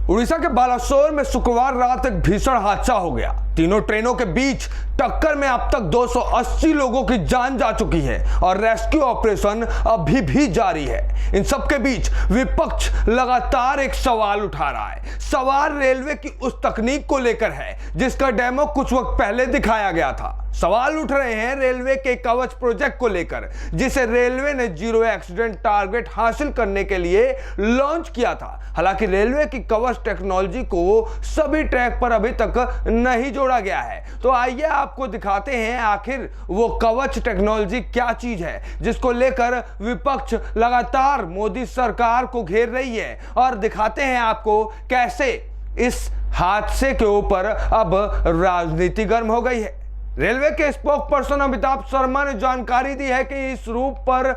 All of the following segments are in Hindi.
उड़ीसा के बालासोर में शुक्रवार रात एक भीषण हादसा हो गया। तीनों ट्रेनों के बीच टक्कर में अब तक 280 लोगों की जान जा चुकी है और रेस्क्यू ऑपरेशन अभी भी जारी है। इन सब के बीच विपक्ष लगातार एक सवाल उठा रहा है। सवाल रेलवे की उस तकनीक को लेकर है जिसका डेमो कुछ वक्त पहले दिखाया गया था। सवाल उठ रहे हैं रेलवे के कवच प्रोजेक्ट को लेकर, जिसे रेलवे ने जीरो एक्सीडेंट टारगेट हासिल करने के लिए लॉन्च किया था। हालांकि रेलवे की कवच टेक्नोलॉजी को सभी ट्रैक पर अभी तक नहीं जोड़ा गया है। तो आइए आपको दिखाते हैं आखिर वो कवच टेक्नोलॉजी क्या चीज है जिसको लेकर विपक्ष लगातार मोदी सरकार को घेर रही है, और दिखाते हैं आपको कैसे इस हादसे के ऊपर अब राजनीति गर्म हो गई है। रेलवे के स्पोक पर्सन अमिताभ शर्मा ने जानकारी दी है कि इस रूट पर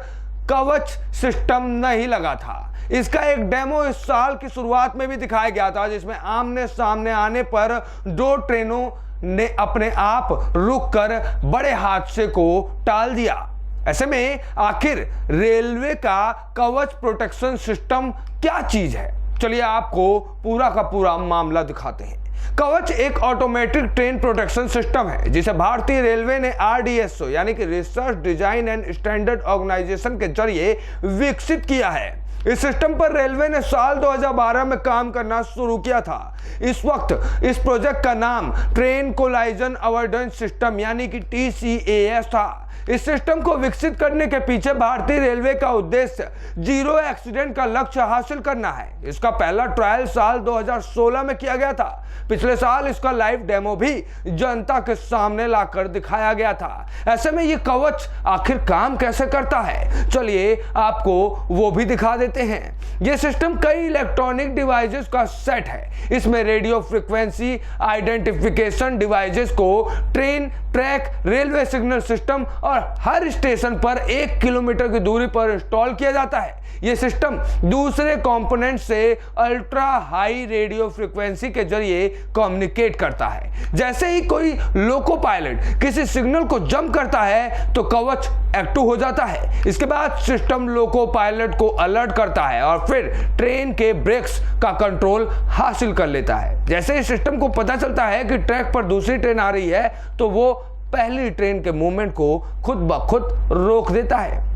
कवच सिस्टम नहीं लगा था। इसका एक डेमो इस साल की शुरुआत में भी दिखाया गया था, जिसमें आमने सामने आने पर दो ट्रेनों ने अपने आप रुककर बड़े हादसे को टाल दिया। ऐसे में आखिर रेलवे का कवच प्रोटेक्शन सिस्टम क्या चीज है, चलिए आपको पूरा का पूरा मामला दिखाते हैं। कवच एक ऑटोमेटिक ट्रेन प्रोटेक्शन सिस्टम है जिसे भारतीय रेलवे ने RDSO यानी कि research design and standard organisation के जरिए विकसित किया है। इस सिस्टम पर रेलवे ने साल 2012 में काम करना शुरू किया था। इस वक्त इस प्रोजेक्ट का नाम ट्रेन कोलाइजन अवॉइडेंस सिस्टम यानी कि TCAS था। इस सिस्टम को विकसित करने के पीछे भारतीय रेलवे का उद्देश्य जीरो एक्सीडेंट का लक्ष्य हासिल करना है। इसका पहला ट्रायल साल 2016 में किया गया था। पिछले साल इसका लाइव डेमो भी जनता के सामने लाकर दिखाया गया था। ऐसे में ये कवच आखिर काम कैसे करता है, चलिए आपको वो भी दिखा देते हैं। ये सिस्टम कई इलेक्ट्रॉनिक डिवाइसेस का सेट है। इसमें रेडियो फ्रीक्वेंसी आइडेंटिफिकेशन डिवाइसेस को train, track, railway signal system और हर स्टेशन पर 1 किलोमीटर की दूरी पर इंस्टॉल किया जाता है। यह सिस्टम दूसरे कंपोनेंट से अल्ट्रा हाई रेडियो फ्रीक्वेंसी के जरिए कम्युनिकेट करता है। जैसे ही कोई लोको पायलट किसी सिग्नल को जंप करता है तो कवच एक्टिव हो जाता है। इसके बाद सिस्टम लोको पायलट को अलर्ट करता है और फिर ट्रेन के ब्रेक्स का कंट्रोल हासिल कर लेता है। जैसे ही सिस्टम को पता चलता है कि ट्रैक पर दूसरी ट्रेन आ रही है तो वो पहली ट्रेन के मूवमेंट को खुद ब खुद रोक देता है।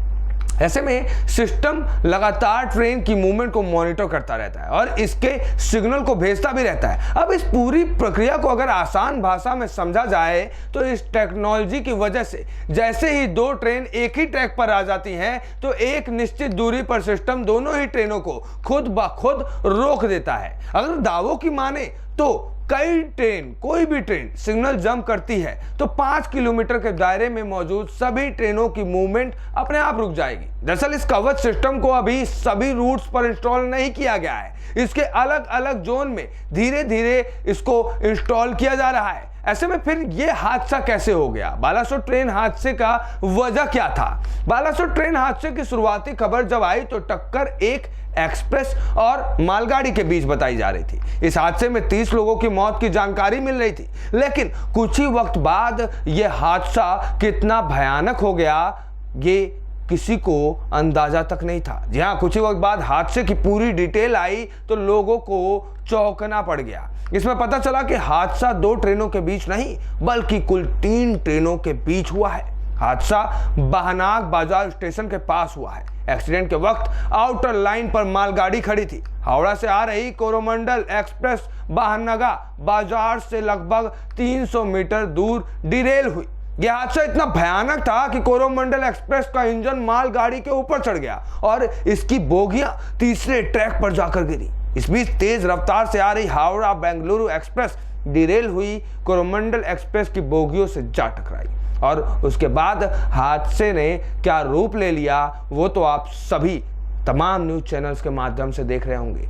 ऐसे में सिस्टम लगातार ट्रेन की मूवमेंट को मॉनिटर करता रहता है और इसके सिग्नल को भेजता भी रहता है। अब इस पूरी प्रक्रिया को अगर आसान भाषा में समझा जाए तो इस टेक्नोलॉजी की वजह से जैसे ही दो ट्रेन एक ही ट्रैक पर आ जाती हैं तो एक निश्चित दूरी पर सिस्टम दोनों ही ट्रेनों को खुद ब खुद रोक देता है। अगर दावों की माने तो कोई भी ट्रेन सिग्नल जंप करती है तो 5 किलोमीटर के दायरे में मौजूद सभी ट्रेनों की मूवमेंट अपने आप रुक जाएगी। दरअसल इस कवच सिस्टम को अभी सभी रूट्स पर इंस्टॉल नहीं किया गया है। इसके अलग अलग जोन में धीरे धीरे इसको इंस्टॉल किया जा रहा है। ऐसे में फिर यह हादसा कैसे हो गया? बालासोर ट्रेन हादसे का वजह क्या था? बालासोर ट्रेन हादसे की शुरुआती खबर जब आई तो टक्कर एक एक्सप्रेस और मालगाड़ी के बीच बताई जा रही थी। इस हादसे में 30 लोगों की मौत की जानकारी मिल रही थी, लेकिन कुछ ही वक्त बाद यह हादसा कितना भयानक हो गया ये किसी को अंदाजा तक नहीं था। जी हाँ, कुछ ही वक्त बाद हादसे की पूरी डिटेल आई तो लोगों को चौंकना पड़ गया। इसमें पता चला कि हादसा 2 ट्रेनों के बीच नहीं बल्कि कुल 3 ट्रेनों के बीच हुआ है। हादसा बहनाग बाजार स्टेशन के पास हुआ है। एक्सीडेंट के वक्त आउटर लाइन पर मालगाड़ी खड़ी थी। हावड़ा से आ रही कोरोमंडल एक्सप्रेस बहनागा बाजार से लगभग 300 मीटर दूर डिरेल हुई। यह हादसा इतना भयानक था कि कोरोमंडल एक्सप्रेस का इंजन मालगाड़ी के ऊपर चढ़ गया और इसकी बोगियां तीसरे ट्रैक पर जाकर गिरी। इस बीच तेज रफ्तार से आ रही हावड़ा बेंगलुरु एक्सप्रेस डिरेल हुई, कोरोमंडल एक्सप्रेस की बोगियों से जा टकराई और उसके बाद हादसे ने क्या रूप ले लिया वो तो आप सभी तमाम न्यूज चैनल्स के माध्यम से देख रहे होंगे।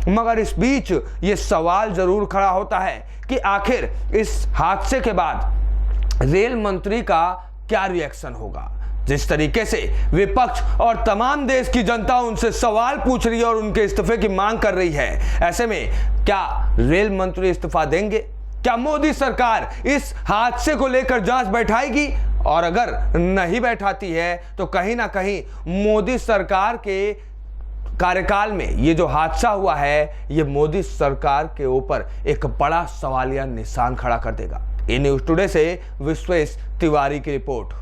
मगर इस बीच ये सवाल जरूर खड़ा होता है कि आखिर इस हादसे के बाद रेल मंत्री का क्या रिएक्शन होगा। जिस तरीके से विपक्ष और तमाम देश की जनता उनसे सवाल पूछ रही है और उनके इस्तीफे की मांग कर रही है, ऐसे में क्या रेल मंत्री इस्तीफा देंगे? क्या मोदी सरकार इस हादसे को लेकर जांच बैठाएगी? और अगर नहीं बैठाती है तो कहीं ना कहीं मोदी सरकार के कार्यकाल में ये जो हादसा हुआ है, ये मोदी सरकार के ऊपर एक बड़ा सवालिया निशान खड़ा कर देगा। ये न्यूज टुडे से विश्वेश तिवारी की रिपोर्ट।